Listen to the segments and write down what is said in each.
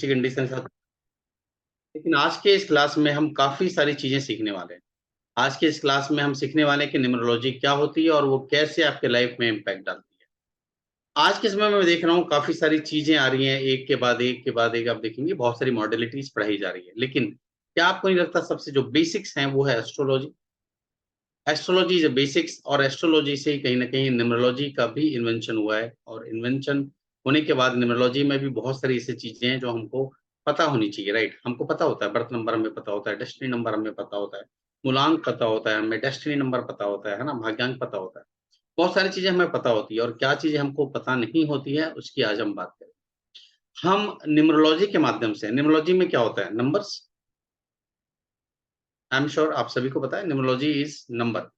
Condition के साथ। लेकिन आज के इस क्लास में हम काफी सारी चीजें सीखने वाले हैं। आज के इस क्लास में हम सीखने वाले हैं कि न्यूमरोलॉजी क्या होती है और वो कैसे आपके लाइफ में इम्पैक्ट डालती है। आज के समय में मैं देख रहा हूँ काफी सारी चीजें आ रही हैं, एक के बाद एक के बाद एक। आप देखेंगे बहुत सारी मॉडलिटीज पढ़ाई जा रही है, लेकिन क्या आपको नहीं लगता सबसे जो बेसिक्स हैं वो है एस्ट्रोलॉजी। एस्ट्रोलॉजी इज बेसिक्स, और एस्ट्रोलॉजी से ही कहीं ना कहीं न्यूमरोलॉजी का भी इन्वेंशन हुआ है। और इन्वेंशन होने के बाद न्यूमरोलॉजी में भी बहुत सारी ऐसी चीजें हैं जो हमको पता होनी चाहिए, राइट। हमको पता होता है, बर्थ नंबर हमें पता होता है, डेस्टिनी नंबर हमें पता होता है, मूलांक पता होता है हमें, डेस्टिनी नंबर पता होता है ना, भाग्यांक पता होता है। बहुत सारी चीजें हमें पता होती है, और क्या चीजें हमको पता नहीं होती है उसकी आज हम बात करें। हम न्यूमरोलॉजी के माध्यम से, न्यूमरोलॉजी में क्या होता है, नंबर्स। आई एम श्योर आप सभी को पता है न्यूमरोलॉजी इज नंबर।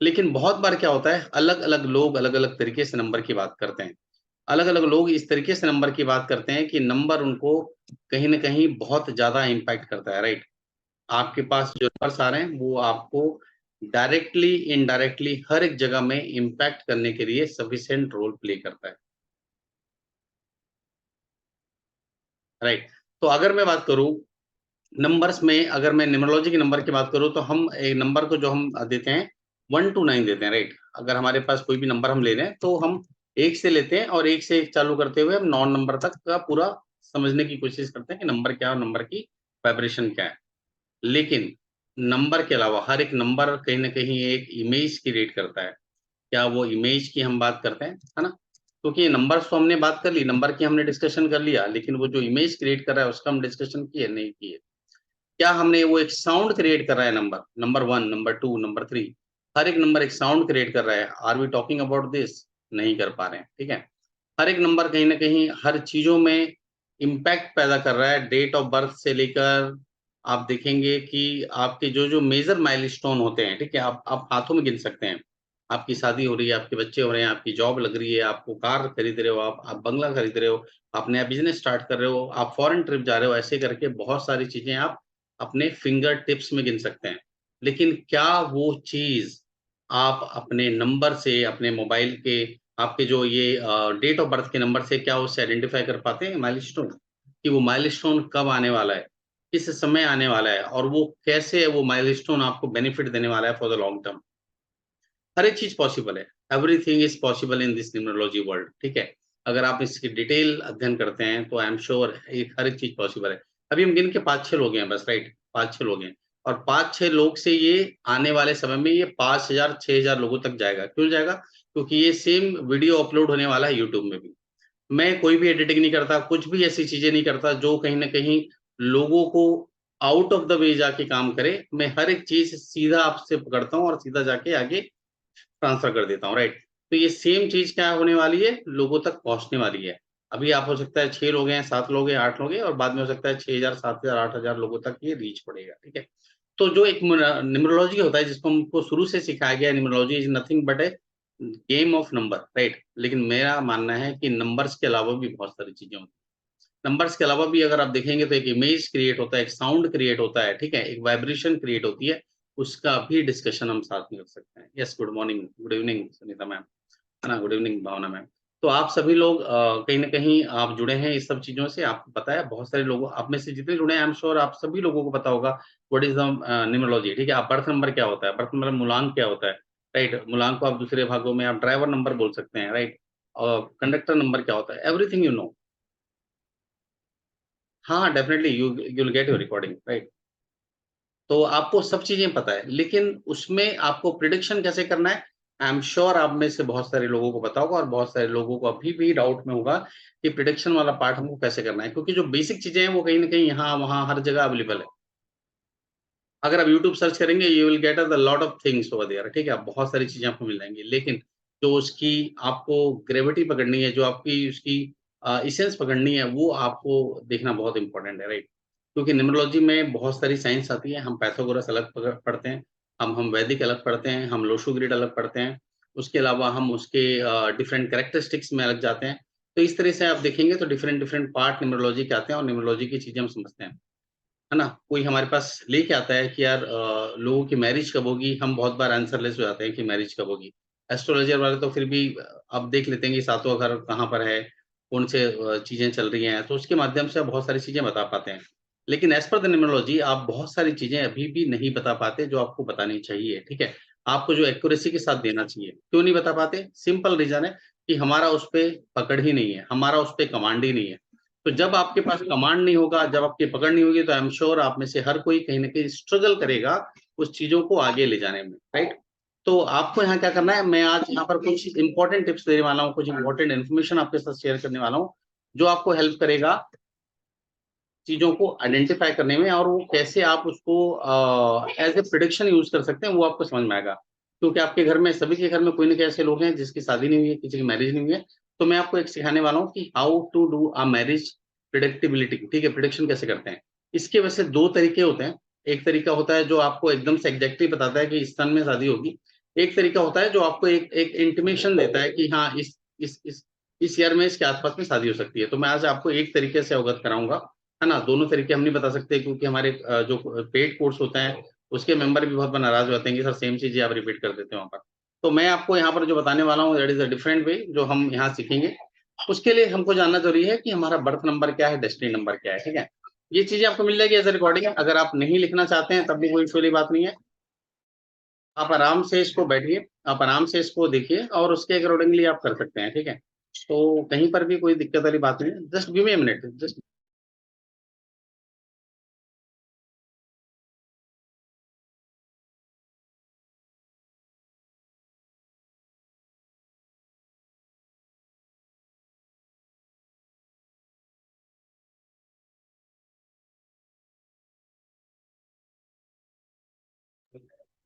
लेकिन बहुत बार क्या होता है, अलग अलग लोग अलग अलग तरीके से नंबर की बात करते हैं। अलग अलग लोग इस तरीके से नंबर की बात करते हैं कि नंबर उनको कहीं ना कहीं बहुत ज्यादा इम्पैक्ट करता है, राइट। आपके पास जो नंबर्स आ रहे हैं वो आपको डायरेक्टली इनडायरेक्टली हर एक जगह में इम्पैक्ट करने के लिए सफिशिएंट रोल प्ले करता है, राइट। तो अगर मैं बात करूं नंबर्स में, अगर मैं न्यूमरोलॉजी के नंबर की बात करूं तो हम एक नंबर को जो हम देते हैं 1 to 9 देते हैं, राइट। अगर हमारे पास कोई भी नंबर हम ले रहे हैं तो हम एक से लेते हैं, और एक से एक चालू करते हुए हम 9 नंबर तक का पूरा समझने की कोशिश करते हैं कि नंबर क्या है और नंबर की वाइब्रेशन क्या है। लेकिन नंबर के अलावा हर एक नंबर कहीं ना कहीं एक इमेज क्रिएट करता है। क्या वो इमेज की हम बात करते हैं, है ना। क्योंकि नंबर्स तो हमने बात कर ली, नंबर की हमने डिस्कशन कर लिया, लेकिन वो जो इमेज क्रिएट कर रहा है उसका हम डिस्कशन किए नहीं किए। क्या हमने वो एक साउंड क्रिएट कर रहा है, नंबर नंबर 1, नंबर 2, नंबर 3, हर एक नंबर एक साउंड क्रिएट कर रहा है। Are we talking about this? नहीं कर पा रहे हैं, ठीक है। हर एक नंबर कहीं ना कहीं हर चीजों में इम्पैक्ट पैदा कर रहा है, डेट ऑफ बर्थ से लेकर। आप देखेंगे कि आपके जो जो मेजर माइलस्टोन होते हैं, ठीक है, आप हाथों में गिन सकते हैं। आपकी शादी हो रही है, आपके बच्चे हो रहे हैं, आपकी जॉब लग रही है, आपको कार खरीद रहे हो, आप बंगला खरीद रहे हो, आप नया बिजनेस स्टार्ट कर रहे हो, आप फॉरेन ट्रिप जा रहे हो, ऐसे करके बहुत सारी चीजें आप अपने फिंगर टिप्स में गिन सकते हैं। लेकिन क्या वो चीज आप अपने नंबर से, अपने मोबाइल के, आपके जो ये डेट ऑफ बर्थ के नंबर से, क्या उससे आइडेंटिफाई कर पाते हैं माइलस्टोन, कि वो माइलस्टोन कब आने वाला है, किस समय आने वाला है, और वो कैसे वो माइलस्टोन आपको बेनिफिट देने वाला है फॉर द लॉन्ग टर्म। हर एक चीज पॉसिबल है। Everything is possible in this numerology world, ठीक है। अगर आप इसकी डिटेल अध्ययन करते हैं तो आई एम श्योर हर एक चीज पॉसिबल है। अभी हम गिन के 5-6 लोग हैं बस, राइट, 5-6 लोग हैं। और 5-6 लोग से ये आने वाले समय में ये 5,000-6,000 लोगों तक जाएगा। क्यों जाएगा? क्योंकि ये सेम वीडियो अपलोड होने वाला है यूट्यूब में भी। मैं कोई भी एडिटिंग नहीं करता, कुछ भी ऐसी चीजें नहीं करता जो कहीं ना कहीं लोगों को आउट ऑफ द वे जाके काम करे। मैं हर एक चीज सीधा आपसे पकड़ता हूँ और सीधा जाके आगे ट्रांसफर कर देता हूँ, राइट। तो ये सेम चीज क्या होने वाली है, लोगों तक पहुंचने वाली है। अभी आप हो सकता है 6 लोग हैं, 7 लोग हैं, 8 लोग हैं, और बाद में हो सकता है 6,000, 7,000, 8,000 लोगों तक ये रीच पड़ेगा, ठीक है। तो जो एक न्यूमरोलॉजी होता है जिसको हमको शुरू से सिखाया गया, numerology is nothing but A game of number, right. लेकिन मेरा मानना है कि नंबर्स के अलावा भी बहुत सारी चीजें होती हैं। नंबर्स के अलावा भी अगर आप देखेंगे तो एक इमेज क्रिएट होता है, एक साउंड क्रिएट होता है, ठीक है, एक वाइब्रेशन क्रिएट होती है। उसका भी डिस्कशन हम साथ में कर सकते हैं। Yes, good morning, good evening Sunita ma'am, है ना, गुड इवनिंग भावना मैम। तो आप सभी लोग कहीं ना कहीं आप जुड़े हैं इस सब चीजों से। आपको पता है बहुत सारे लोगों, आप में से जितने जुड़े हैं आई एम श्योर आप सभी लोगों को पता होगा व्हाट इज द न्यूमरोलॉजी, ठीक है। आप बर्थ नंबर क्या होता है, बर्थ नंबर मूलांक क्या होता है, राइट। मूलांक को आप दूसरे भागों में आप ड्राइवर नंबर बोल सकते हैं, राइट। और कंडक्टर नंबर क्या होता है, एवरीथिंग यू नो। हाँ, definitely you will get your recording, right. तो आपको सब चीजें पता है, लेकिन उसमें आपको प्रिडिक्शन कैसे करना है, आई एम श्योर आप में से बहुत सारे लोगों को पता होगा, और बहुत सारे लोगों को अभी भी डाउट में होगा कि प्रिडिक्शन वाला पार्ट हमको कैसे करना है। क्योंकि जो बेसिक चीजें हैं वो कहीं ना कहीं यहाँ वहाँ हर जगह अवेलेबल है। अगर आप यूट्यूब सर्च करेंगे you will get the lot of things over there, ठीक है, बहुत सारी चीजें आपको मिल जाएंगी। लेकिन जो उसकी आपको ग्रेविटी पकड़नी है, जो आपकी उसकी इसेंस पकड़नी है, वो आपको देखना बहुत इंपॉर्टेंट है, राइट। क्योंकि न्यूमरोलॉजी में बहुत सारी साइंस आती है। हम पाइथागोरस अलग पढ़ते हैं, हम वैदिक अलग पढ़ते हैं, हम लोशो ग्रिड अलग पढ़ते हैं। उसके अलावा हम उसके डिफरेंट कैरेक्टरिस्टिक्स में अलग जाते हैं। तो इस तरह से आप देखेंगे तो डिफरेंट डिफरेंट पार्ट न्यूमरोलॉजी के आते हैं, और न्यूमरोलॉजी की चीजें हम समझते हैं, है ना। कोई हमारे पास लेके आता है कि यार लोगों की मैरिज कब होगी, हम बहुत बार आंसरलेस हो जाते हैं कि मैरिज कब होगी। एस्ट्रोलॉजर वाले तो फिर भी अब देख लेते हैं कि सातवां घर कहाँ पर है, कौन से चीजें चल रही हैं, तो उसके माध्यम से आप बहुत सारी चीजें बता पाते हैं। लेकिन एज पर द न्यूमरोलॉजी आप बहुत सारी चीजें अभी भी नहीं बता पाते जो आपको बतानी चाहिए, ठीक है। आपको जो एक्यूरेसी के साथ देना चाहिए। क्यों नहीं बता पाते? सिंपल रीजन है कि हमारा उस पर पकड़ ही नहीं है, हमारा उस पर कमांड ही नहीं है। तो जब आपके पास कमांड नहीं होगा, जब आपकी पकड़ नहीं होगी, तो आई एम श्योर आप में से हर कोई कहीं ना कहीं स्ट्रगल करेगा उस चीजों को आगे ले जाने में, राइट। तो आपको यहाँ क्या करना है, मैं आज यहाँ पर कुछ इंपॉर्टेंट टिप्स देने वाला हूँ, कुछ इंपॉर्टेंट इन्फॉर्मेशन आपके साथ शेयर करने वाला हूँ, जो आपको हेल्प करेगा चीजों को आइडेंटिफाई करने में, और वो कैसे आप उसको एज ए प्रिडिक्शन यूज कर सकते हैं, वो आपको समझ में आएगा। क्योंकि आपके घर में, सभी के घर में कोई ना कोई ऐसे लोग हैं जिसकी शादी नहीं हुई है, किसी की मैरिज नहीं हुई है। तो मैं आपको एक सिखाने वाला हूँ कि how to do a marriage predictability, ठीक है, प्रिडिक्शन कैसे करते हैं। इसके वैसे दो तरीके होते हैं। एक तरीका होता है जो आपको एकदम से एग्जैक्टली बताता है कि इस सन में शादी होगी। एक तरीका होता है जो आपको एक एक इंटीमेशन देता है कि हाँ इस ईयर में इसके आसपास में शादी हो सकती है। तो मैं आज आपको एक तरीके से अवगत कराऊंगा, है ना। दोनों तरीके हम नहीं बता सकते, क्योंकि हमारे जो पेड कोर्स होता है उसके मेंबर भी बहुत नाराज होते हैं कि सर सेम चीज आप रिपीट कर देते हो वहाँ पर। तो मैं आपको यहाँ पर जो बताने वाला हूँ, that is a different way जो हम यहाँ सीखेंगे। उसके लिए हमको जानना जरूरी है कि हमारा बर्थ नंबर क्या है, डेस्टिनी नंबर क्या है, ठीक है। ये चीजें आपको मिल जाएगी एज ए रिकॉर्डिंग। अगर आप नहीं लिखना चाहते हैं तब भी कोई इशू वाली बात नहीं है। आप आराम से इसको बैठिए, आप आराम से इसको देखिए और उसके अकॉर्डिंगली आप कर सकते हैं, ठीक है। तो कहीं पर भी कोई दिक्कत वाली बात नहीं है। Just give me a minute, just.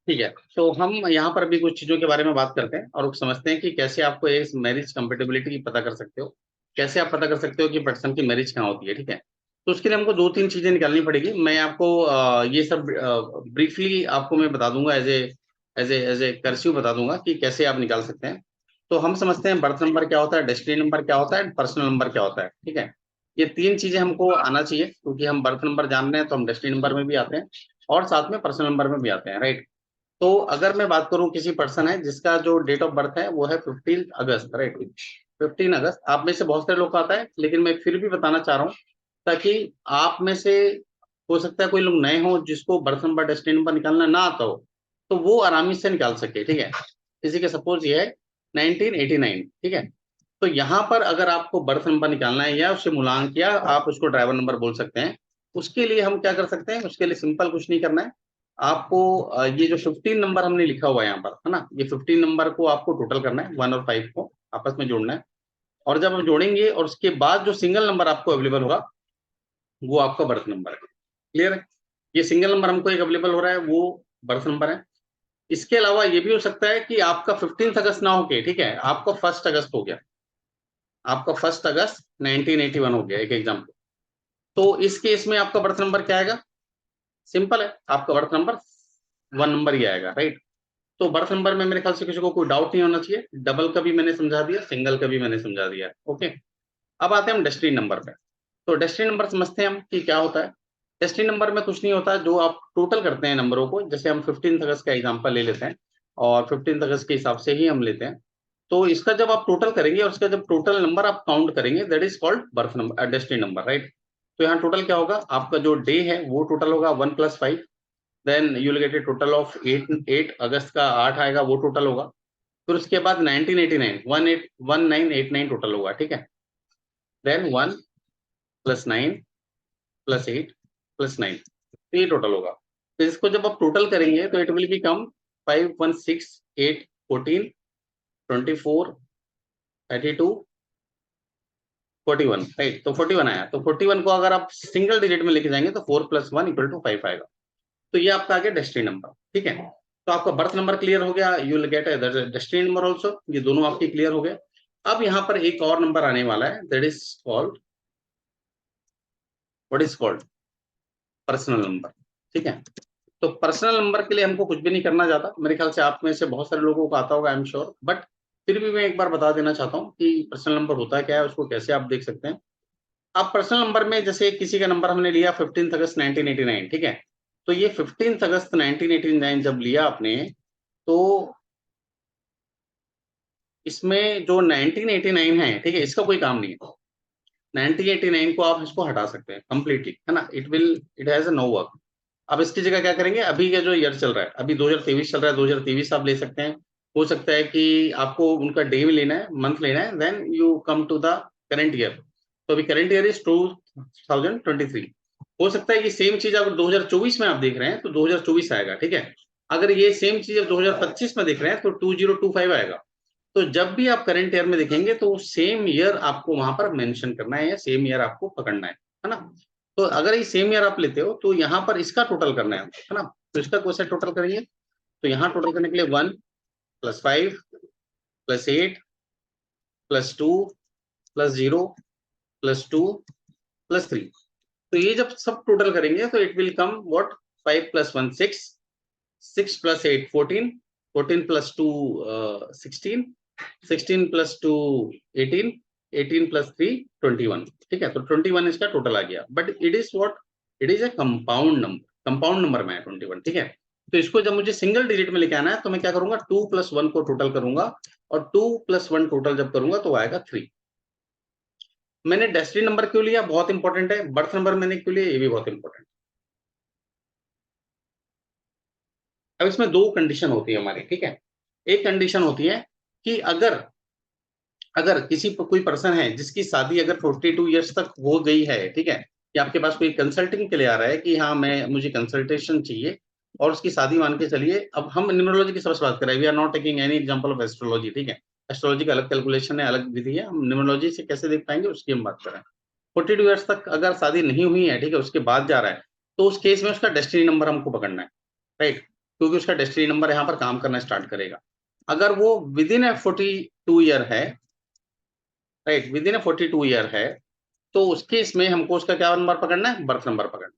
ठीक है, तो हम यहाँ पर भी कुछ चीजों के बारे में बात करते हैं और समझते हैं कि कैसे आपको इस मैरिज कंपेटेबिलिटी की पता कर सकते हो। कैसे आप पता कर सकते हो कि पर्सन की मैरिज कहाँ होती है, ठीक है। तो उसके लिए हमको दो तीन चीजें निकालनी पड़ेगी। मैं आपको ये सब ब्रीफली आपको मैं बता दूंगा, एज ए कर्सिव बता दूंगा कि कैसे आप निकाल सकते हैं। तो हम समझते हैं बर्थ नंबर क्या होता है, डेस्टिनी नंबर क्या होता है, पर्सनल नंबर क्या होता है, ठीक है। ये तीन चीजें हमको आना चाहिए, क्योंकि हम बर्थ नंबर जान रहे हैं तो हम डेस्टिनी नंबर में भी आते हैं और साथ में पर्सनल नंबर में भी आते हैं, राइट। तो अगर मैं बात करूं, किसी पर्सन है जिसका जो डेट ऑफ बर्थ है वो है 15 अगस्त, राइट। 15 अगस्त आप में से बहुत सारे लोग का आता है, लेकिन मैं फिर भी बताना चाह रहा हूँ ताकि आप में से हो सकता है कोई लोग नए हो जिसको बर्थ नंबर डेस्टिनी नंबर निकालना ना आता हो, तो वो आरामी से निकाल सके, ठीक है। किसी के सपोज ये है 1989, ठीक है। तो यहाँ पर अगर आपको बर्थ नंबर निकालना है या उससे मूलांक, या आप उसको ड्राइवर नंबर बोल सकते हैं, उसके लिए हम क्या कर सकते हैं, उसके लिए सिंपल कुछ नहीं करना है। आपको ये जो 15 नंबर हमने लिखा हुआ है यहाँ पर, है ना, ये 15 नंबर को आपको टोटल करना है, 1 और 5 को आपस में जोड़ना है। और जब हम जोड़ेंगे और उसके बाद जो सिंगल नंबर आपको अवेलेबल होगा वो आपका बर्थ नंबर है। क्लियर है? ये सिंगल नंबर हमको एक अवेलेबल हो रहा है, वो बर्थ नंबर है। इसके अलावा ये भी हो सकता है कि आपका 15 अगस्त ना होके, ठीक है, आपका 1 अगस्त हो गया, आपका 1 अगस्त 1981 हो गया, एक एग्जाम्पल। तो इस केस में आपका बर्थ नंबर क्या आएगा? सिंपल है, आपका बर्थ नंबर 1 नंबर ही आएगा, राइट। तो बर्थ नंबर में मेरे ख्याल से किसी को कोई डाउट नहीं होना चाहिए। डबल का भी मैंने समझा दिया, सिंगल का भी मैंने समझा दिया, ओके। अब आते हैं हम डेस्टिनी नंबर पे। तो डेस्टिनी नंबर समझते हैं हम कि क्या होता है। डेस्टिनी नंबर में कुछ नहीं होता, जो आप टोटल करते हैं नंबरों को, जैसे हम 15 अगस्त का एग्जाम्पल ले लेते हैं और 15 अगस्त के हिसाब से ही हम लेते हैं। तो इसका जब आप टोटल करेंगे और इसका जब टोटल नंबर आप काउंट करेंगे, that is called birth number, destiny number, right. तो यहाँ टोटल क्या होगा, आपका जो डे है वो टोटल होगा 1 + 5। Then you will get a total of 8 अगस्त का 8 आएगा, वो टोटल होगा। फिर उसके बाद 1989 1989 टोटल होगा, ठीक है। देन 1 + 9 + 8 + 9, तो ये टोटल होगा। तो इसको जब आप टोटल करेंगे तो इट विल बिकम 5 1 6 8 14 24 32 41, राइट। तो 41 आया। तो 41 को अगर आप सिंगल डिजिट में लेके जाएंगे तो 4 + 1 = 5 आएगा। तो ये आपका आ गया डेस्टिनी नंबर, ठीक है। तो आपका बर्थ नंबर क्लियर हो गया, you will gate destiny number also, ये दोनों आपके क्लियर हो गए। अब यहाँ पर एक और नंबर आने वाला है, that is called, what is called, personal number, ठीक है। तो पर्सनल नंबर के लिए हमको कुछ भी नहीं करना ज्यादा, मेरे ख्याल से आप में से बहुत सारे लोगों को आता होगा, आई एम श्योर, बट फिर भी मैं एक बार बता देना चाहता हूँ कि पर्सनल नंबर होता क्या है, उसको कैसे आप देख सकते हैं। आप पर्सनल नंबर में, जैसे किसी का नंबर हमने लिया 15 अगस्त 1989, ठीक है। तो ये 15 अगस्त 1989 जब लिया आपने, तो इसमें जो 1989 है, ठीक है, इसका कोई काम नहीं है। 90 89 को आप इसको हटा सकते हैं कंप्लीटली, है ना, it has a no work. अब इसकी जगह क्या करेंगे, अभी का जो ईयर चल रहा है, अभी 2023 चल रहा है, 2023 आप ले सकते हैं। हो सकता है कि आपको उनका डे में लेना है, मंथ लेना है, then you come to the current year. तो अभी करंट ईयर इज 2023। हो सकता है कि सेम चीज अगर 2024 में आप देख रहे हैं तो 2024 आएगा, ठीक है। अगर ये सेम चीज 2025 में देख रहे हैं तो 2025 आएगा। तो जब भी आप करंट ईयर में देखेंगे तो सेम ईयर आपको वहां पर मेंशन करना है या सेम ईयर आपको पकड़ना है ना। तो अगर ये सेम ईयर आप लेते हो तो यहाँ पर इसका टोटल करना है ना। तो इसका कैसे टोटल करेंगे, तो यहाँ टोटल करने के लिए 1 + 5 + 8 + 2 + 0 + 2 + 3। तो ये जब सब टोटल करेंगे तो इट विल कम व्हाट, 5 + 1 6, 6 + 8 14, 14 + 2 16, 16 + 2 18, 18 + 3 21। ठीक है, तो 21 इसका टोटल आ गया। But it is what, it is a compound number में है 21। ठीक है, तो इसको जब मुझे सिंगल डिजिट में लेके आना है तो मैं क्या करूंगा, 2 + 1 को टोटल करूंगा, और 2 + 1 टोटल जब करूंगा तो आएगा 3। मैंने डेस्टिनी नंबर क्यों लिया, बहुत इंपॉर्टेंट है। बर्थ नंबर मैंने क्यों लिया, ये भी बहुत इंपॉर्टेंट। अब इसमें दो कंडीशन होती है हमारी, ठीक है। एक कंडीशन होती है कि अगर अगर किसी कोई पर्सन है जिसकी शादी अगर 42 ईयर्स तक हो गई है, ठीक है, कि आपके पास कोई कंसल्टिंग के लिए आ रहा है कि हाँ मैं मुझे कंसल्टेशन चाहिए, और उसकी शादी मान के चलिए। अब हम न्यूमरोलॉजी की सबसे बात कर रहे हैं, we are not taking any example of astrology, ठीक है। एस्ट्रोलॉजी का अलग कैलकुलेशन है, अलग विधि है, हम न्यूमरोलॉजी से कैसे देख पाएंगे उसकी हम बात कर रहे हैं। 42 ईयर्स तक अगर शादी नहीं हुई है, ठीक है, उसके बाद जा रहा है, तो उस केस में उसका डेस्टिनी नंबर हमको पकड़ना है, राइट, क्योंकि उसका डेस्टिनी नंबर यहाँ पर काम करना स्टार्ट करेगा। अगर वो विद इन ए 42 ईयर है, right, with in A 42 year है, तो उसके इसमें हमको उसका क्या नंबर पकड़ना है, बर्थ नंबर पकड़ना है।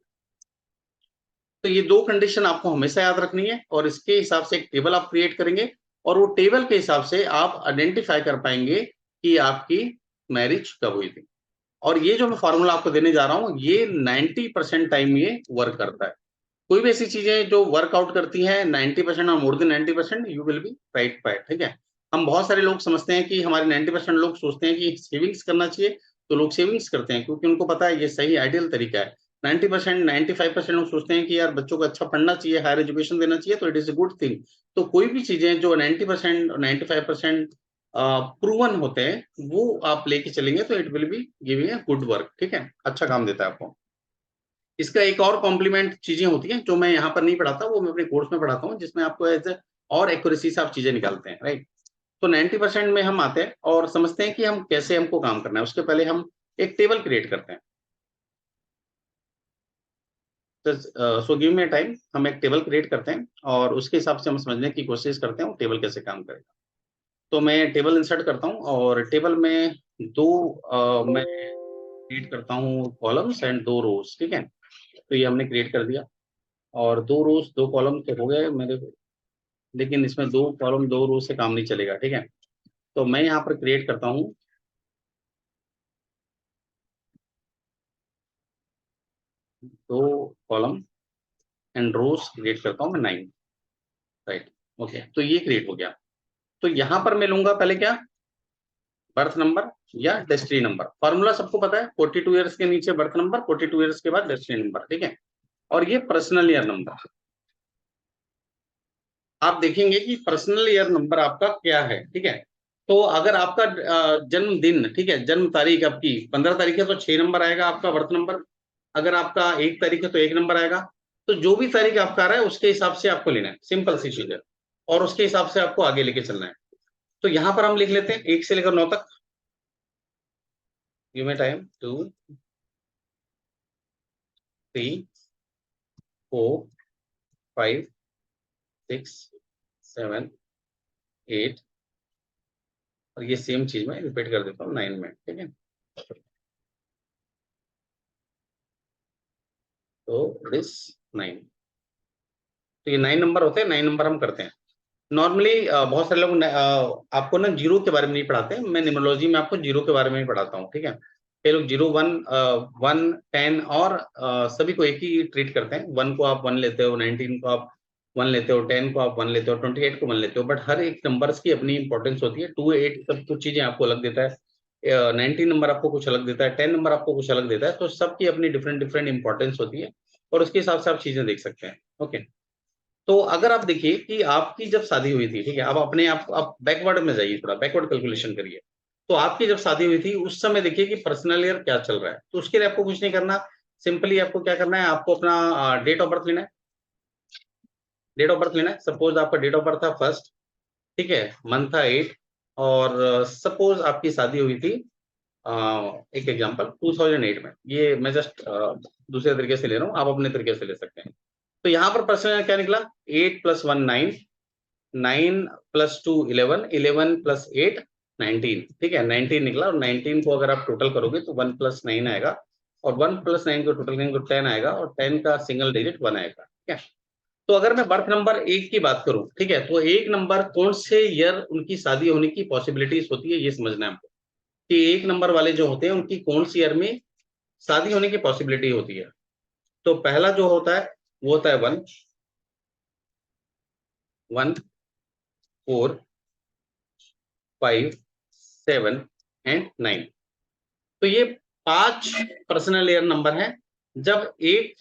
तो ये दो कंडीशन आपको हमेशा याद रखनी है, और इसके हिसाब से एक टेबल आप क्रिएट करेंगे, और वो टेबल के हिसाब से आप आइडेंटिफाई कर पाएंगे कि आपकी मैरिज कब हुई थी। और ये जो मैं फॉर्मूला आपको देने जा रहा हूँ, ये 90% टाइम ये वर्क करता है। कोई भी ऐसी चीजें जो वर्कआउट करती हैं 90% और more than 90%, you will be right by, ठीक है। हम बहुत सारे लोग समझते हैं कि हमारे 90% लोग सोचते हैं कि सेविंग्स करना चाहिए, तो लोग सेविंग्स करते हैं क्योंकि उनको पता है ये सही आइडियल तरीका है। 90% 95% लोग सोचते हैं कि यार बच्चों को अच्छा पढ़ना चाहिए, हायर एजुकेशन देना चाहिए, तो it is a good thing. तो कोई भी चीजें जो 90% और 95% प्रूवन होते हैं वो आप लेके चलेंगे तो it will be giving a good work, ठीक है, अच्छा काम देता है आपको। इसका एक और कॉम्प्लीमेंट चीजें होती हैं जो मैं यहाँ पर नहीं पढ़ाता, वो मैं अपने कोर्स में पढ़ाता हूँ, जिसमें आपको एज और एक्यूरेसी से आप चीजें निकालते हैं, राइट। तो 90% में हम आते हैं और समझते हैं कि हम कैसे हमको काम करना है। उसके पहले हम एक टेबल क्रिएट करते हैं। तो सो गिव मी टाइम, हम एक टेबल क्रिएट करते हैं और उसके हिसाब से हम समझने की कोशिश करते हैं वो टेबल कैसे काम करेगा। तो मैं टेबल इंसर्ट करता हूँ, और टेबल में दो मैं क्रिएट करता हूँ कॉलम्स एंड 2 रोज, ठीक है। तो ये हमने क्रिएट कर दिया, और 2 रोज 2 कॉलम तो हो गए मेरे, लेकिन इसमें 2 कॉलम 2 रो से काम नहीं चलेगा, ठीक है। तो मैं यहाँ पर क्रिएट करता हूँ 2 कॉलम एंड रोज क्रिएट करता हूँ मैं 9, राइट। ओके, तो ये क्रिएट हो गया। तो यहाँ पर मैं लूंगा पहले क्या, बर्थ नंबर या डेस्टिनी नंबर। फॉर्मूला सबको पता है, 42 ईयर्स के नीचे बर्थ नंबर, 42 ईयर्स के बाद डेस्टिनी नंबर, ठीक है। और ये पर्सनल ईयर नंबर, आप देखेंगे कि पर्सनल ईयर नंबर आपका क्या है, ठीक है। तो अगर आपका जन्मदिन, ठीक है, जन्म तारीख आपकी 15 तारीख है तो 6 नंबर आएगा आपका बर्थ नंबर। अगर आपका 1 तारीख है तो 1 नंबर आएगा। तो जो भी तारीख आपका आ रहा है उसके हिसाब से आपको लेना है, सिंपल सी चीज है, और उसके हिसाब से आपको आगे लेके चलना है। तो यहाँ पर हम लिख लेते हैं 1 से लेकर 9 तक। गिव मी टाइम, 2 3 4 5 6 7 8, और ये सेम चीज मैं रिपीट कर देता हूँ 9 में, ठीक है। तो इट इज 9। तो ये 9 नंबर होते हैं, 9 नंबर हम करते हैं। नॉर्मली बहुत सारे लोग आपको ना जीरो के बारे में नहीं पढ़ाते, मैं न्यूमरोलॉजी में आपको जीरो के बारे में ही पढ़ाता हूँ, ठीक है। कई लोग 0 1 1 10 और सभी को एक ही ट्रीट करते हैं। 1 को आप 1 लेते हो, 19 को आप 1 लेते हो, 10 को आप 1 लेते हो, 28 को 1 लेते हो, बट हर एक नंबर्स की अपनी इंपॉर्टेंस होती है। 2 8 सब कुछ चीजें आपको अलग देता है। 19 नंबर आपको कुछ अलग देता है, 10 नंबर आपको कुछ अलग देता है, तो सबकी अपनी डिफरेंट डिफरेंट इंपॉर्टेंस होती है और उसके हिसाब से आप चीजें देख सकते हैं। ओके, तो अगर आप देखिए कि आपकी जब शादी हुई थी, ठीक है, आप अपने आप बैकवर्ड में जाइए, थोड़ा बैकवर्ड कैलकुलेशन करिए। तो आपकी जब शादी हुई थी उस समय देखिए कि पर्सनल ईयर क्या चल रहा है, तो उसके लिए आपको कुछ नहीं करना, सिंपली आपको क्या करना है, आपको अपना डेट ऑफ बर्थ लेना है। डेट ऑफ बर्थ लेना है, सपोज आपका डेट ऑफ बर्थ था 1, ठीक है, मंथ था 8, और सपोज आपकी शादी हुई थी एक एग्जांपल 2008 में, ये मैं जस्ट दूसरे तरीके से ले रहा हूँ, आप अपने तरीके से ले सकते हैं। तो यहाँ पर प्रश्न क्या निकला, 8 + 1 9, 9 + 2 11, 11 + 8 19, ठीक है, 19 निकला, और 19 को अगर आप टोटल करोगे तो 1 + 9 आएगा, और 1 + 9 को टोटल करेंगे तो 10 आएगा, और 10 का सिंगल डिजिट 1 आएगा, ठीक है। तो अगर मैं बर्थ नंबर 1 की बात करूं, ठीक है, तो 1 नंबर कौन से ईयर उनकी शादी होने की पॉसिबिलिटीज होती है, ये समझना है हमको, कि 1 नंबर वाले जो होते हैं उनकी कौन सी ईयर में शादी होने की पॉसिबिलिटी होती है। तो पहला जो होता है वो होता है 1, 1, 4, 5, 7 एंड 9। तो ये 5 पर्सनल ईयर नंबर है जब एक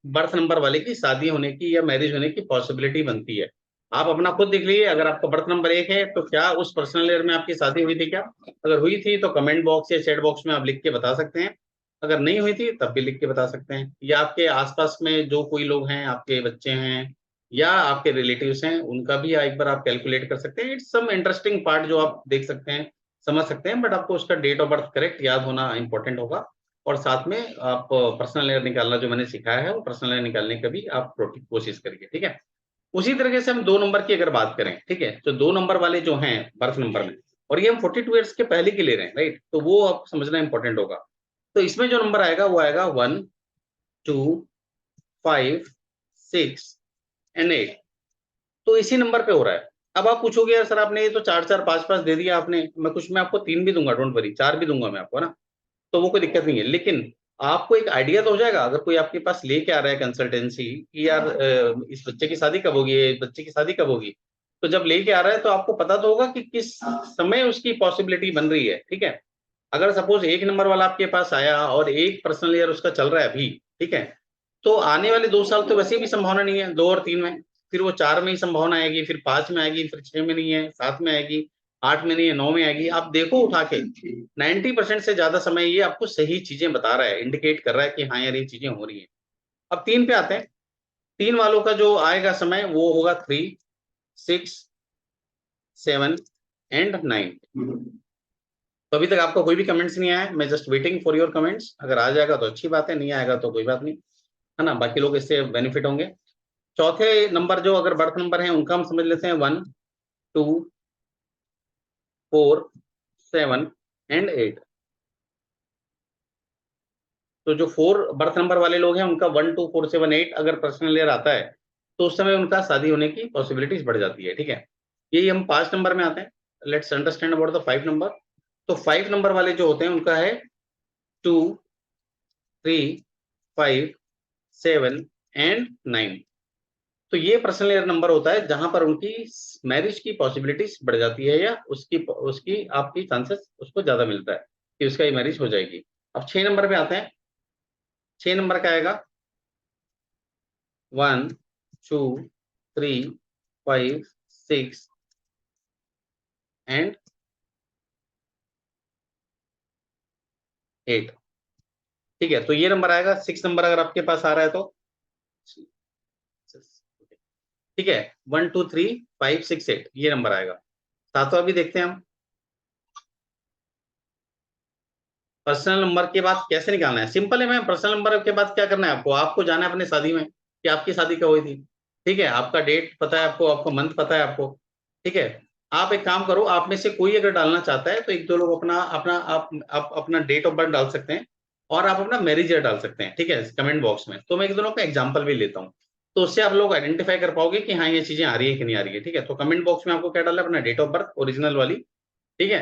बर्थ नंबर वाले की शादी होने की या मैरिज होने की पॉसिबिलिटी बनती है। आप अपना खुद देख लीजिए, अगर आपका बर्थ नंबर 1 है तो क्या उस पर्सनल ईयर में आपकी शादी हुई थी क्या? अगर हुई थी तो कमेंट बॉक्स या चैट बॉक्स में आप लिख के बता सकते हैं, अगर नहीं हुई थी तब भी लिख के बता सकते हैं, या आपके आसपास में जो कोई लोग हैं, आपके बच्चे हैं या आपके रिलेटिव्स हैं, उनका भी एक बार आप कैलकुलेट कर सकते हैं। इट्स सम इंटरेस्टिंग पार्ट जो आप देख सकते हैं, समझ सकते हैं, बट आपको उसका डेट ऑफ बर्थ करेक्ट याद होना इंपॉर्टेंट होगा, और साथ में आप पर्सनल ईयर निकालना जो मैंने सिखाया है वो पर्सनल ईयर निकालने का भी आप कोशिश करिए, ठीक है। उसी तरीके से हम 2 नंबर की अगर बात करें, ठीक है, तो 2 नंबर वाले जो हैं बर्थ नंबर में, और ये हम 42 ईयर्स के पहले की ले रहे हैं, राइट, तो वो आप समझना इंपॉर्टेंट होगा। तो इसमें जो नंबर आएगा वो आएगा 1, 2, 5, 6 एंड 8। तो इसी नंबर पे हो रहा है। अब आप पूछोगे यार सर आपने ये तो 4-4 5-5 दे दिया आपने, मैं आपको 3 भी दूंगा, डोंट वरी, 4 भी दूंगा मैं आपको, है ना। तो वो कोई दिक्कत नहीं है, लेकिन आपको एक आइडिया तो हो जाएगा, अगर कोई आपके पास लेके आ रहा है कंसल्टेंसी कि यार इस बच्चे की शादी कब होगी, इस बच्चे की शादी कब होगी, तो जब लेके आ रहा है तो आपको पता तो होगा कि किस समय उसकी पॉसिबिलिटी बन रही है, ठीक है। अगर सपोज 1 नंबर वाला आपके पास आया और एक पर्सनल ईयर उसका चल रहा है अभी, ठीक है, तो आने वाले 2 साल तो वैसे भी संभावना नहीं है, 2 और 3 में, फिर वो 4 में ही संभावना आएगी, फिर 5 में आएगी, फिर 6 में नहीं है, 7 में आएगी, 8 में नहीं है, 9 में आएगी। आप देखो उठा के 90% से ज्यादा समय ये आपको सही चीजें बता रहा है, इंडिकेट कर रहा है कि हाँ यार ये चीजें हो रही हैं। अब 3 पे आते हैं, 3 वालों का जो आएगा समय वो होगा 3, 6, 7 एंड 9। तो अभी तक आपका कोई भी कमेंट्स नहीं आया है, मैं just waiting for your comments, अगर आ जाएगा तो अच्छी बात है, नहीं आएगा तो कोई बात नहीं, है ना, बाकी लोग इससे बेनिफिट होंगे। चौथे नंबर जो अगर बर्थ नंबर है उनका हम समझ लेते हैं 1, 2, 4, 7 एंड 8। तो जो 4 बर्थ नंबर वाले लोग हैं उनका 1, 2, 4, 7, 8 अगर पर्सनल ईयर आता है तो उस समय उनका शादी होने की पॉसिबिलिटीज बढ़ जाती है, ठीक है। यही हम 5 नंबर में आते हैं, let's understand about the 5 number. तो 5 नंबर वाले जो होते हैं उनका है 2, 3, 5, 7 एंड 9। तो ये पर्सनल ईयर नंबर होता है जहां पर उनकी मैरिज की पॉसिबिलिटीज बढ़ जाती है, या उसकी उसकी आपकी चांसेस उसको ज्यादा मिलता है कि उसका ये मैरिज हो जाएगी। अब 6 नंबर पे आते हैं, 6 नंबर का आएगा 1, 2, 3, 5, 6 एंड 8, ठीक है। तो ये नंबर आएगा 6 नंबर अगर आपके पास आ रहा है तो, ठीक है, 1, 2, 3, 5, 6, 8 ये नंबर आएगा। सातवां भी देखते हैं हम, पर्सनल नंबर के बाद कैसे निकालना है, सिंपल है मैम। पर्सनल नंबर के बाद क्या करना है आपको, आपको जाना है अपने शादी में कि आपकी शादी कब हुई थी, ठीक है, आपका डेट पता है आपको, आपका मंथ पता है आपको, ठीक है। आप एक काम करो, आप में से कोई अगर डालना चाहता है तो 1-2 लोग अपना अपना आप अपना डेट ऑफ बर्थ डाल सकते हैं, और आप अपना मैरिज ईयर डाल सकते हैं, ठीक है, कमेंट बॉक्स में। तो मैं 1-2 का एग्जाम्पल भी लेता हूँ, तो उससे आप लोग आइडेंटिफाई कर पाओगे कि हाँ ये चीजें आ रही है कि नहीं आ रही है, ठीक है। तो कमेंट बॉक्स में आपको क्या डालना है, अपना डेट ऑफ बर्थ ओरिजिनल वाली, ठीक है,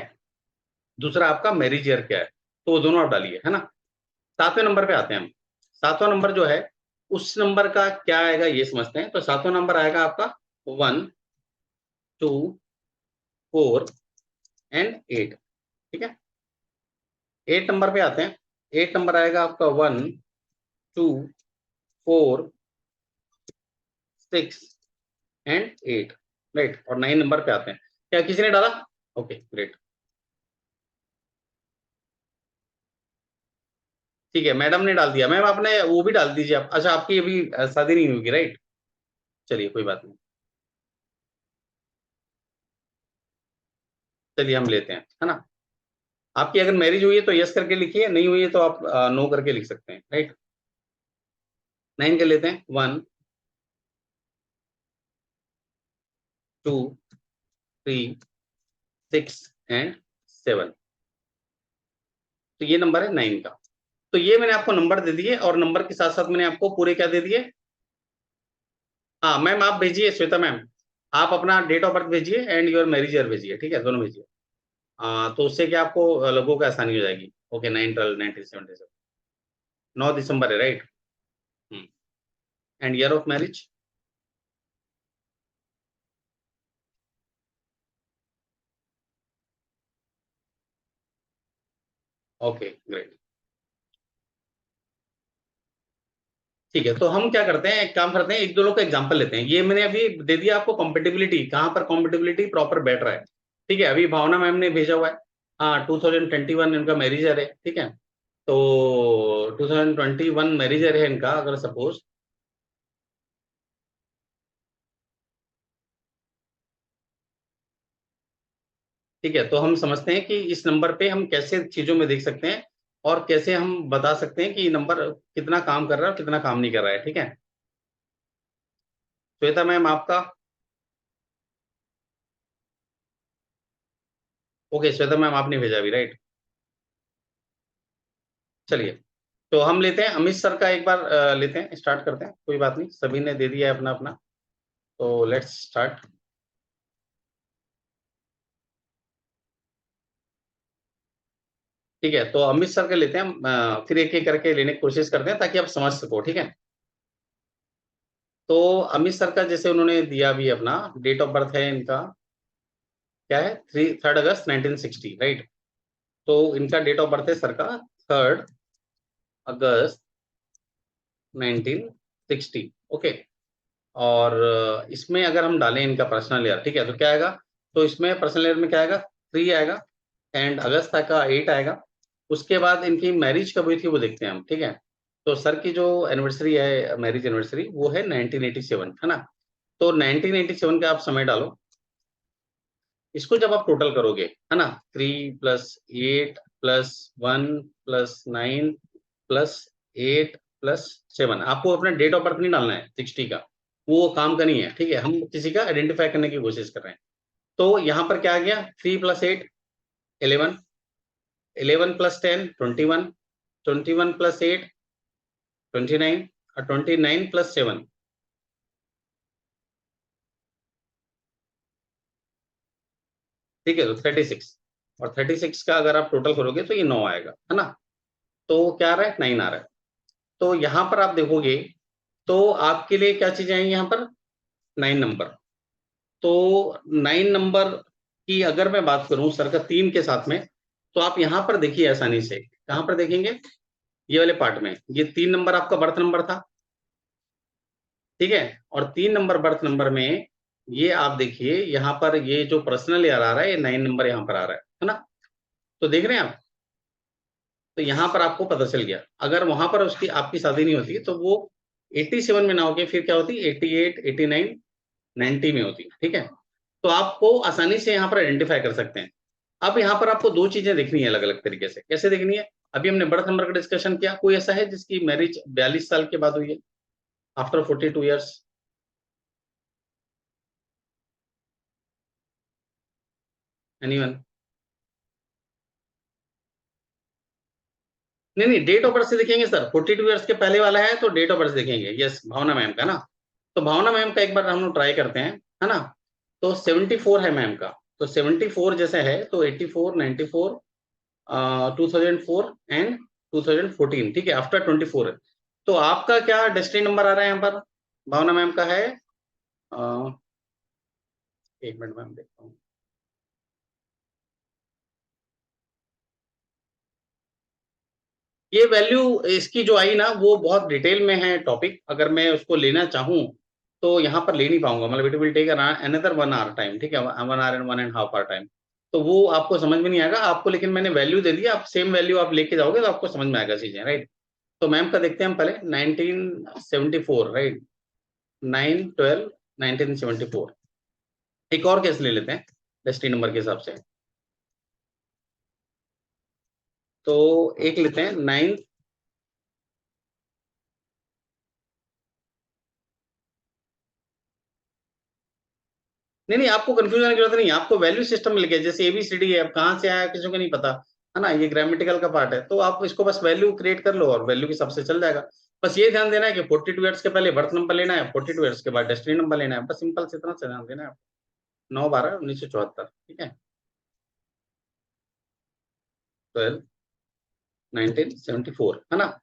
दूसरा आपका मैरिज ईयर क्या है, तो वो दोनों आप डालिए, है ना। 7वें नंबर पे आते हैं हम। 7वां नंबर जो है उस नंबर का क्या आएगा ये समझते हैं। तो 7वां नंबर आएगा आपका 1, 2, 4 एंड 8, ठीक है। 8 नंबर पे आते हैं। 8 नंबर आएगा आपका 1 2 4 6 एंड 8, राइट। और 9 नंबर पे आते हैं। क्या किसी ने डाला? ओके ग्रेट, ठीक है, मैडम ने डाल दिया। मैम आपने वो भी डाल दीजिए आप। अच्छा, आपकी अभी शादी नहीं होगी, राइट? चलिए कोई बात नहीं, चलिए हम लेते हैं, है ना। आपकी अगर मैरिज हुई है तो यस करके लिखिए, नहीं हुई है तो आप नो करके लिख सकते हैं, राइट। 9 के लेते हैं। 1 2 3 6 एंड 7। तो ये नंबर है 9 का। तो ये मैंने आपको नंबर दे दिए, और नंबर के साथ साथ मैंने आपको पूरे क्या दे दिए? हाँ मैम, आप भेजिए, श्वेता मैम, आप अपना डेट ऑफ बर्थ भेजिए एंड योर मैरिज ईयर भेजिए, ठीक है, दोनों भेजिए। तो उससे क्या आपको लोगों को आसानी हो जाएगी। ओके, 9/12/1977, 9 दिसंबर है, right. And year of marriage? Okay great, ठीक है। तो हम क्या करते हैं, एक काम करते हैं, एक दो लोग का एग्जांपल लेते हैं। ये मैंने अभी दे दिया आपको कॉम्पिटिबिलिटी, कहाँ पर कॉम्पिटिबिलिटी प्रॉपर बैठ रहा है, ठीक है। अभी भावना मैम ने भेजा हुआ है, हाँ 2021 इनका मैरिज ईयर है, ठीक है। तो 2021 मैरिज ईयर है इनका, अगर सपोज, ठीक है, तो हम समझते हैं कि इस नंबर पे हम कैसे चीजों में देख सकते हैं, और कैसे हम बता सकते हैं कि ये नंबर कितना काम कर रहा है और कितना काम नहीं कर रहा है, ठीक है। श्वेता मैम आपका? ओके, श्वेता मैम आपने भेजा अभी, राइट। चलिए, तो हम लेते हैं अमित सर का एक बार लेते हैं, स्टार्ट करते हैं, कोई बात नहीं, सभी ने दे दिया है अपना अपना। तो लेट्स स्टार्ट। ठीक है, तो अमित सर के लेते हैं हम, फिर एक एक करके लेने की कोशिश करते हैं ताकि आप समझ सको, ठीक है। तो अमित सर का जैसे उन्होंने दिया भी अपना डेट ऑफ बर्थ है इनका, क्या है, 3 अगस्त 1960, राइट। तो इनका डेट ऑफ बर्थ है सर का 3 अगस्त 1960, ओके। और इसमें अगर हम डालें इनका पर्सनल ईयर, ठीक है, तो क्या आएगा? तो इसमें पर्सनल ईयर में क्या आएगा? 3 आएगा, एंड अगस्त का 8 आएगा। उसके बाद इनकी मैरिज कब हुई थी वो देखते हैं हम, ठीक है। तो सर की जो एनिवर्सरी है, मैरिज एनिवर्सरी, वो है 1987, है ना। तो 1987 का आप समय डालो। इसको जब आप टोटल करोगे, है ना, 3 + 8 + 9 + 8 + 7, आपको अपना डेट ऑफ बर्थ नहीं डालना है 60 का, वो काम का नहीं है, ठीक है। हम किसी का आइडेंटिफाई करने की कोशिश कर रहे हैं। तो यहाँ पर क्या आ गया? 3 + 8 11, 11 + 10 21, 21 + 8 29, और 29 + 7, ठीक है, तो 36। और 36 का अगर आप टोटल करोगे तो ये 9 आएगा, है ना। तो क्या आ रहा है? 9 आ रहा है। तो यहाँ पर आप देखोगे, तो आपके लिए क्या चीजें आएंगी यहाँ पर? 9 नंबर। तो 9 नंबर की अगर मैं बात करूं सर का 3 के साथ में, तो आप यहाँ पर देखिए आसानी से, कहाँ पर देखेंगे? ये वाले पार्ट में, ये 3 नंबर आपका बर्थ नंबर था, ठीक है। और 3 नंबर बर्थ नंबर में, ये आप देखिए यहाँ पर, ये जो पर्सनल ईयर आ रहा है, ये 9 नंबर यहाँ पर आ रहा है ना। तो देख रहे हैं आप? तो यहाँ पर आपको पता चल गया। अगर वहां पर उसकी आपकी शादी नहीं होती तो वो 87 में ना होके फिर क्या होती? 88 89 90 में होती, ठीक है। तो आपको आसानी से यहाँ पर आइडेंटिफाई कर सकते हैं। अब यहाँ पर आपको दो चीजें देखनी है अलग अलग तरीके से। कैसे देखनी है? अभी हमने बर्थ नंबर का डिस्कशन किया। कोई ऐसा है जिसकी मैरिज 42 साल के बाद हुई है, आफ्टर 42 ईयर्स? एनीवन? नहीं नहीं, डेट ऑफ बर्थ से देखेंगे सर। 42 ईयर्स के पहले वाला है तो डेट ऑफ बर्थ देखेंगे। यस, भावना मैम का ना। तो भावना मैम का एक बार हम लोग ट्राई करते हैं, है ना। तो 74 है मैम का। तो 74 जैसे है तो 84 94 2004 एंड 2014, ठीक है, आफ्टर 24 है। तो आपका क्या डेस्टिनी नंबर आ रहा है यहाँ पर? भावना मैम का है, अ, एक मिनट मैम, देखता हूँ। ये वैल्यू इसकी जो आई ना वो बहुत डिटेल में है टॉपिक, अगर मैं उसको लेना चाहूँ तो यहाँ पर ले नहीं पाऊंगा, मतलब it will take another 1 hour time, ठीक है, 1 आवर एंड 1.5 आवर टाइम, तो वो आपको समझ में नहीं आएगा आपको, लेकिन मैंने वैल्यू दे दिया, आप सेम वैल्यू आप लेके जाओगे तो आपको समझ में आएगा चीजें, राइट। तो मैम का देखते हैं हम पहले 1974, राइट, 9/12 1974। एक और केस ले लेते हैं डेस्टिनी नंबर के हिसाब से, तो एक लेते हैं 9, नहीं नहीं आपको कंफ्यूजन की जरूरत नहीं, आपको वैल्यू सिस्टम मिल गया, जैसे ABCD है, अब कहाँ से आया किसी को नहीं पता, है ना, ये ग्रामेटिकल का पार्ट है, तो आप इसको बस वैल्यू क्रिएट कर लो और वैल्यू के हिसाब से चल जाएगा। बस ये ध्यान देना है कि 42 ईयर्स के पहले बर्थ नंबर लेना है, 42 ईयर्स के बाद डेस्टिनी नंबर लेना है, बस सिंपल से इतना से ध्यान देना है। 9/12/1974, ठीक है, 12/1974, है ना।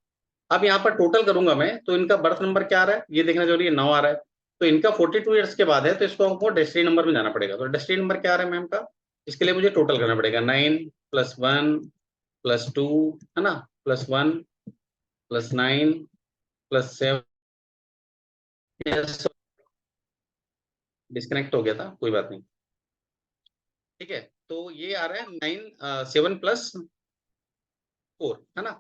अब यहाँ पर टोटल करूंगा मैं, तो इनका बर्थ नंबर क्या आ रहा है ये देखना जरूरी है, 9 आ रहा है, तो इनका 42 ईयर्स के बाद है, तो इसको हमको डेस्टिनी नंबर में जाना पड़ेगा, तो डेस्टिनी नंबर क्या आ रहा है मैम का, इसके लिए मुझे टोटल करना पड़ेगा, 9+1+2, है ना, +1+9+7, डिस्कनेक्ट हो गया था, कोई बात नहीं, ठीक है, तो ये आ रहा है 7+4, है ना।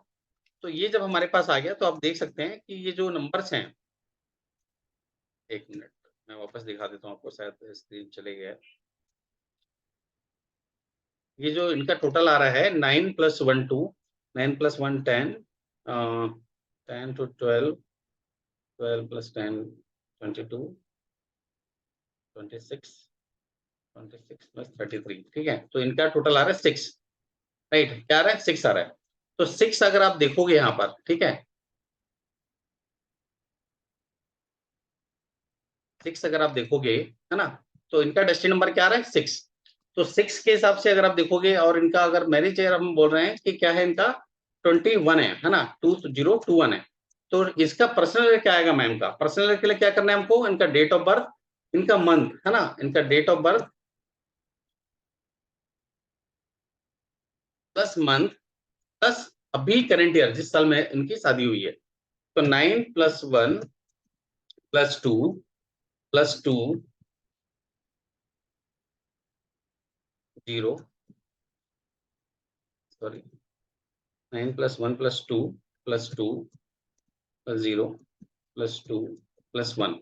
तो ये जब हमारे पास आ गया तो आप देख सकते हैं कि ये जो नंबर्स हैं, एक मिनट मैं वापस दिखा देता हूँ आपको, शायद स्क्रीन चले गया है। ये जो इनका टोटल आ रहा है 9+1 2, 9+1 10, 10 to 12, 12+10 22, 26, 26+33, ठीक है, तो इनका टोटल आ रहा है 6, राइट, क्या आ रहा है 6 आ रहा है, तो 6 अगर आप देखोगे यहाँ पर, ठीक है, 6 अगर आप देखोगे, है ना, तो इनका डेस्टिनी नंबर क्या आ रहा है 6, तो 6 के हिसाब से अगर आप देखोगे, और इनका अगर मैरिज है, हम बोल रहे हैं कि क्या है इनका 21 है ना, 2021 है, तो इसका पर्सनल क्या आएगा मैम का, पर्सनल के लिए क्या करना है हमको, इनका डेट ऑफ बर्थ, इनका मंथ, है ना, इनका date of birth plus month plus अभी करंट ईयर जिस साल में इनकी शादी हुई है, तो 9+1+2+2 0, सॉरी, 9+1+2+2+0+2+1,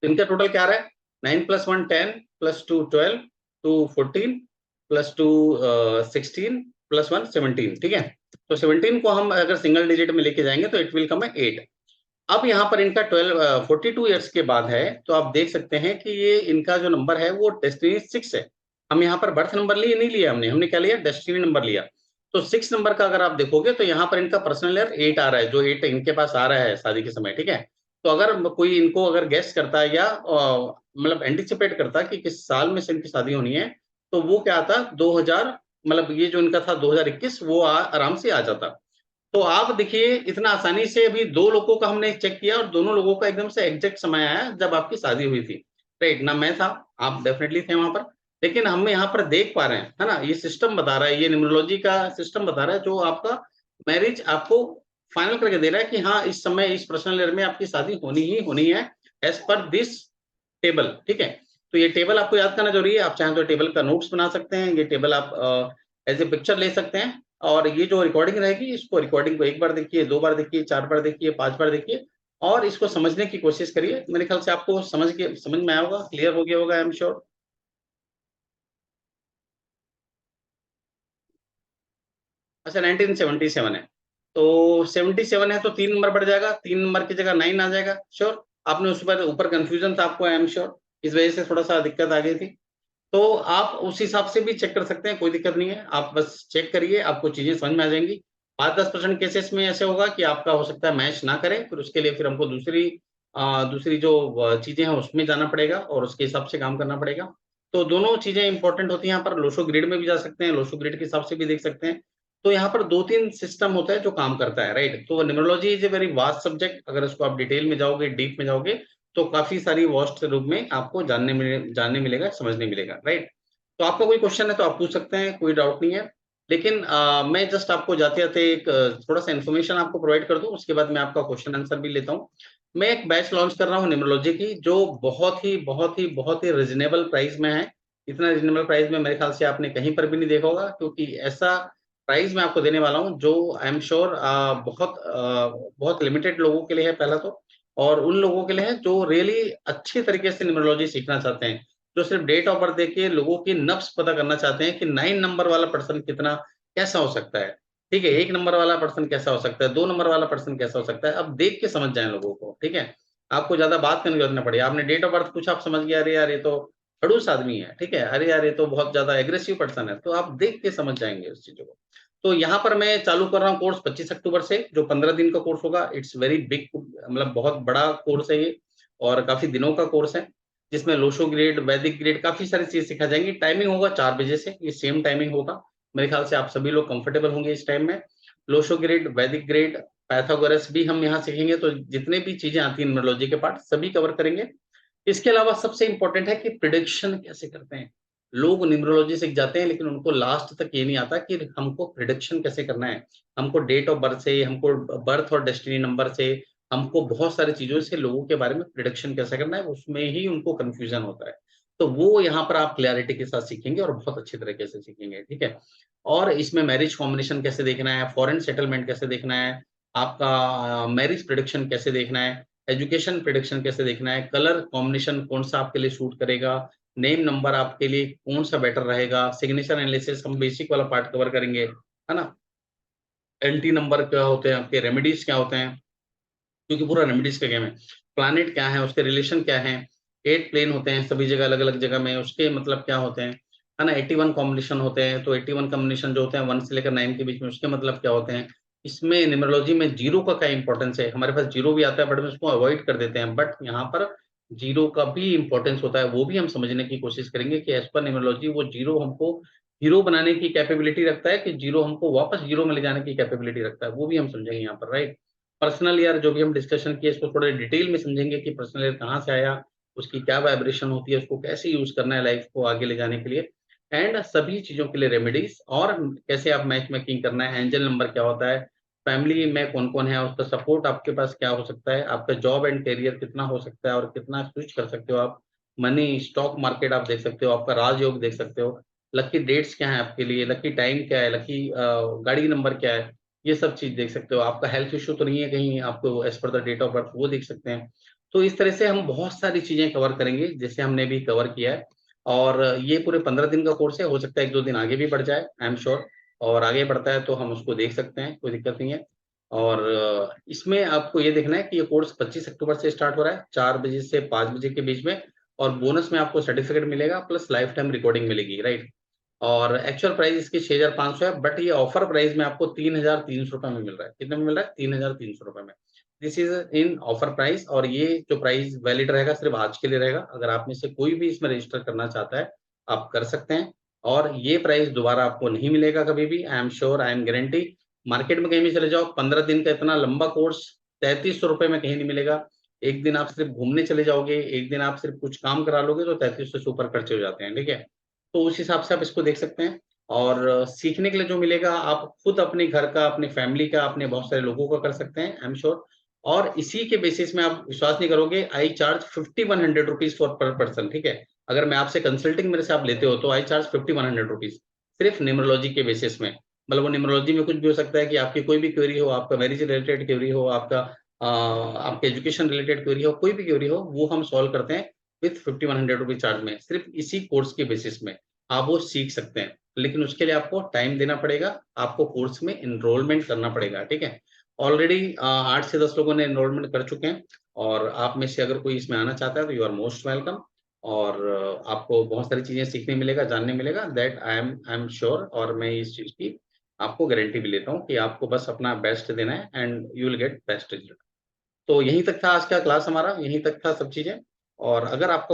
तो इनका टोटल क्या आ रहा है, 9+1 10+2 12+2 14 +2 16 +1 17, ठीक है, तो 17 को हम अगर सिंगल डिजिट में लेके जाएंगे तो इट विल कम 8। अब यहाँ पर इनका 42 ईयर्स के बाद है, तो आप देख सकते हैं कि ये इनका जो नंबर है वो डेस्टिनी 6 है, हम यहाँ पर बर्थ नंबर लिए नहीं लिया हमने, हमने क्या लिया डेस्टिनी नंबर लिया, तो 6 नंबर का अगर आप देखोगे तो यहाँ पर इनका पर्सनल ईयर 8 आ रहा है, जो 8 इनके पास आ रहा है शादी के समय, ठीक है, तो अगर कोई इनको अगर गेस करता है या मतलब एंटिसिपेट करता कि किस साल में से इनकी शादी होनी है, तो वो क्या आता 2000, मतलब ये जो इनका था 2021, वो आराम से आ जाता। तो आप देखिए इतना आसानी से अभी दो लोगों का हमने चेक किया और दोनों लोगों का एकदम से एग्जैक्ट समय आया जब आपकी शादी हुई थी, राइट ना, मैं था, आप डेफिनेटली थे वहां पर, लेकिन हम यहाँ पर देख पा रहे हैं, है ना, ये सिस्टम बता रहा है, ये न्यूमरोलॉजी का सिस्टम बता रहा है जो आपका मैरिज आपको फाइनल करके दे रहा है कि हाँ इस समय इस पर्सनल ईयर में आपकी शादी होनी ही होनी है, एज पर दिस टेबल, ठीक है, तो ये टेबल आपको याद करना जरूरी है, आप चाहें तो टेबल का नोट्स बना सकते हैं, ये टेबल आप एज ए पिक्चर ले सकते हैं, और ये जो रिकॉर्डिंग रहेगी इसको रिकॉर्डिंग को एक बार देखिए, 2 बार देखिए, 4 बार देखिए, 5 बार देखिए, और इसको समझने की कोशिश करिए, मेरे ख्याल से आपको समझ में आया होगा, क्लियर हो गया होगा, आई एम श्योर। अच्छा 1977 है, तो 77 है तो 3 नंबर बढ़ जाएगा, 3 नंबर की जगह 9 आ जाएगा, श्योर, आपने उस पर ऊपर कंफ्यूजन था आपको, आई एम श्योर, इस वजह से थोड़ा सा दिक्कत आ गई थी, तो आप उस हिसाब से भी चेक कर सकते हैं, कोई दिक्कत नहीं है, आप बस चेक करिए, आपको चीजें समझ में आ जाएंगी। 5-10% केसेस में ऐसे होगा कि आपका हो सकता है मैच ना करे, फिर उसके लिए फिर हमको दूसरी जो चीजें हैं उसमें जाना पड़ेगा और उसके हिसाब से काम करना पड़ेगा, तो दोनों चीजें इंपॉर्टेंट होती हैं, यहाँ पर लोशो ग्रिड में भी जा सकते हैं, लोशो ग्रिड के हिसाब से भी देख सकते हैं, तो यहाँ पर 2-3 सिस्टम होता है जो काम करता है, राइट, तो numerology is a very vast subject, अगर इसको आप डिटेल में जाओगे, डीप में जाओगे, तो काफी सारी वास्ट रूप में आपको जानने मिलेगा, समझने मिलेगा, राइट। तो आपका कोई क्वेश्चन है तो आप पूछ सकते हैं, कोई डाउट नहीं है। लेकिन मैं जस्ट आपको जाते-जाते एक थोड़ा-सा इन्फॉर्मेशन आपको प्रोवाइड कर दूँ, उसके बाद मैं आपका क्वेश्चन आंसर भी लेता हूँ। मैं एक बैच लॉन्च कर रहा हूँ न्यूमरोलॉजी की, जो बहुत ही रीज़नेबल प्राइस में है। इतना रीज़नेबल प्राइस में मेरे ख्याल से आपने कहीं पर भी नहीं देखा होगा, क्योंकि ऐसा प्राइस मैं आपको देने वाला हूँ, जो आई एम श्योर बहुत लिमिटेड लोगों के लिए है पहला तो, और उन लोगों के लिए है जो रियली अच्छे तरीके से न्यूमरोलॉजी सीखना चाहते हैं। जो सिर्फ डेट ऑफ बर्थ देख के लोगों की नब्ज़ पता करना चाहते हैं कि 9 नंबर वाला पर्सन कितना कैसा हो सकता है, ठीक है? 1 नंबर वाला पर्सन कैसा हो सकता है, 2 नंबर वाला पर्सन कैसा हो सकता है, अब देख के समझ जाएँ लोगों को, ठीक है? आपको ज़्यादा बात करने की ज़रूरत ना पड़े, आपने डेट ऑफ बर्थ पूछा, आप समझ गए, अरे यार ये तो खड़ूस आदमी है, ठीक है? अरे यार ये तो बहुत ज़्यादा एग्रेसिव पर्सन है, तो आप देख के समझ जाएँगे उस चीज़ों को। तो यहाँ पर मैं चालू कर रहा हूँ कोर्स 25 अक्टूबर से, जो 15 दिन का कोर्स होगा, इट्स वेरी बिग, मतलब बहुत बड़ा कोर्स है ये, और काफ़ी दिनों का कोर्स है, जिसमें लोशो ग्रेड, वैदिक ग्रेड, काफ़ी सारी चीज़ें सिखा जाएँगी। टाइमिंग होगा 4 बजे से, ये सेम टाइमिंग होगा। मेरे ख्याल से आप सभी लोग कंफर्टेबल होंगे इस टाइम में। लोशो ग्रेड, वैदिक ग्रेड, पाइथागोरस भी हम यहाँ सीखेंगे, तो जितने भी चीज़ें आती हैं न्यूमरोलॉजी के पार्ट सभी कवर करेंगे। इसके अलावा सबसे इम्पोर्टेंट है कि प्रिडिक्शन कैसे करते हैं। लोग न्यूमरोलॉजी सीख जाते हैं, लेकिन उनको लास्ट तक ये नहीं आता कि हमको प्रिडिक्शन कैसे करना है। हमको डेट ऑफ बर्थ से, हमको बर्थ और डेस्टिनी नंबर से, हमको बहुत सारी चीज़ों से लोगों के बारे में प्रिडिक्शन कैसे करना है, उसमें ही उनको कन्फ्यूज़न होता है। तो वो यहाँ पर आप क्लैरिटी के साथ सीखेंगे और बहुत अच्छे तरीके से सीखेंगे, ठीक है? और इसमें मैरिज कॉम्बिनेशन कैसे देखना है, फॉरेन सेटलमेंट कैसे देखना है, आपका मैरिज प्रिडिक्शन कैसे देखना है, एजुकेशन प्रिडिक्शन कैसे देखना है, कलर कॉम्बिनेशन कौन-सा आपके लिए सूट करेगा, नेम नंबर आपके लिए कौन-सा बेटर रहेगा, सिग्नेचर एनालिसिस हम बेसिक वाला पार्ट कवर करेंगे, है ना? एंटी नंबर क्या होते हैं, आपके रेमेडीज़ क्या होते हैं, क्योंकि पूरा रेमेडीज़ का गेम है। प्लैनेट क्या है, उसके रिलेशन क्या हैं, 8 प्लेन होते हैं सभी जगह अलग-अलग जगह में, उसके मतलब क्या होते हैं, है ना? 81 कॉम्बिनेशन होते हैं, तो 81 कॉम्बिनेशन जो होते हैं 1 से लेकर 9 के बीच में, उसके मतलब क्या होते हैं? इसमें न्यूमरोलॉजी में ज़ीरो का क्या इम्पोर्टेंस है? हमारे पास ज़ीरो भी आता है, बट हम उसको अवॉइड कर देते हैं, बट यहाँ पर ज़ीरो का भी इम्पोर्टेंस होता है, वो भी हम समझने की कोशिश करेंगे कि एज़ पर न्यूमरोलॉजी वो ज़ीरो हमको हीरो बनाने की कैपेबिलिटी रखता है कि ज़ीरो हमको वापस ज़ीरो में ले जाने की कैपेबिलिटी रखता है, वो भी हम समझेंगे यहाँ पर, राइट? पर्सनल ईयर जो भी हम डिस्कशन किए, इसको थोड़े डिटेल में समझेंगे कि पर्सनल ईयर कहाँ से आया, उसकी क्या वाइब्रेशन होती है, उसको कैसे यूज़ करना है लाइफ को आगे ले जाने के लिए, एंड सभी चीज़ों के लिए रेमेडीज़, और कैसे आप मैच मेकिंग करना है, एंजल नंबर क्या होता है, फैमिली में कौन-कौन है, उसका सपोर्ट आपके पास क्या हो सकता है, आपका जॉब एंड करियर कितना हो सकता है और कितना स्विच कर सकते हो आप, मनी, स्टॉक मार्केट आप देख सकते हो, आपका राजयोग देख सकते हो, लकी डेट्स क्या है आपके लिए, लकी टाइम क्या है, लकी गाड़ी नंबर क्या है, ये सब चीज़ देख सकते हो। आपका हेल्थ इश्यू तो नहीं है कहीं, आपको as per the date of birth वो देख सकते हैं। तो इस तरह से हम बहुत सारी चीज़ें कवर करेंगे, जैसे हमने अभी कवर किया है, और ये पूरे 15 दिन का कोर्स है, हो सकता है 1-2 दिन आगे भी बढ़ जाए, आई एम श्योर, और आगे बढ़ता है तो हम उसको देख सकते हैं, कोई दिक्कत नहीं है। और इसमें आपको ये देखना है कि ये कोर्स 25 अक्टूबर से स्टार्ट हो रहा है, 4 बजे से 5 बजे के बीच में, और बोनस में आपको सर्टिफ़िकेट मिलेगा प्लस लाइफ़ टाइम रिकॉर्डिंग मिलेगी, राइट? और एक्चुअल प्राइस इसकी 6,500 है, बट ये ऑफर प्राइस में आपको ₹3,300 में मिल रहा है। कितने में मिल रहा है? ₹3,300 में। This is in offer price, और ये जो प्राइस वैलिड रहेगा सिर्फ़ आज के लिए रहेगा। अगर आप में से कोई भी इसमें रजिस्टर करना चाहता है, आप कर सकते हैं, और ये प्राइस दोबारा आपको नहीं मिलेगा कभी भी। I am sure, I am guarantee. Market में कहीं भी चले जाओ, 15 दिन का इतना लंबा कोर्स ₹3300 में कहीं नहीं मिलेगा। एक दिन आप सिर्फ़ घूमने चले जाओगे, एक दिन आप सिर्फ़ कुछ काम करा लोगे तो 3300 से ऊपर खर्चे हो जाते हैं, ठीक है? तो उस हिसाब से आप इसको देख सकते हैं, और सीखने के लिए जो मिलेगा आप खुद अपने घर का, अपनी फैमिली का, अपने बहुत सारे लोगों का कर सकते हैं, आई एम श्योर। और इसी के बेसिस में आप विश्वास नहीं करोगे, आई चार्ज ₹5100 फॉर पर पर्सन, ठीक है? अगर मैं आपसे कंसल्टिंग मेरे से आप लेते हो तो आई चार्ज ₹5100 सिर्फ न्यूमरोलॉजी के बेसिस में। मतलब वो न्यूमरोलॉजी में कुछ भी हो सकता है कि आपकी कोई भी क्वेरी हो, आपका मैरिज रिलेटेड क्वेरी हो, आपका आपके एजुकेशन रिलेटेड क्वेरी हो, कोई भी क्वेरी हो, वो हम सॉल्व करते हैं विथ ₹5100 चार्ज में, सिर्फ इसी कोर्स के बेसिस में। आप वो सीख सकते हैं। लेकिन उसके लिए आपको टाइम देना पड़ेगा, आपको कोर्स में एनरोलमेंट करना पड़ेगा, ठीक है? ऑलरेडी 8 से 10 लोगों ने एनरोलमेंट कर चुके हैं, और आप में से अगर कोई इसमें आना चाहता है तो यू आर मोस्ट वेलकम, और आपको बहुत सारी चीज़ें सीखने मिलेगा, जानने मिलेगा, दैट आई एम श्योर, और मैं इस चीज़ की आपको गारंटी भी लेता हूँ कि आपको बस अपना बेस्ट देना है and you will get best result. तो यहीं तक था आज का क्लास हमारा, यहीं तक था सब चीज़ें, और अगर आपको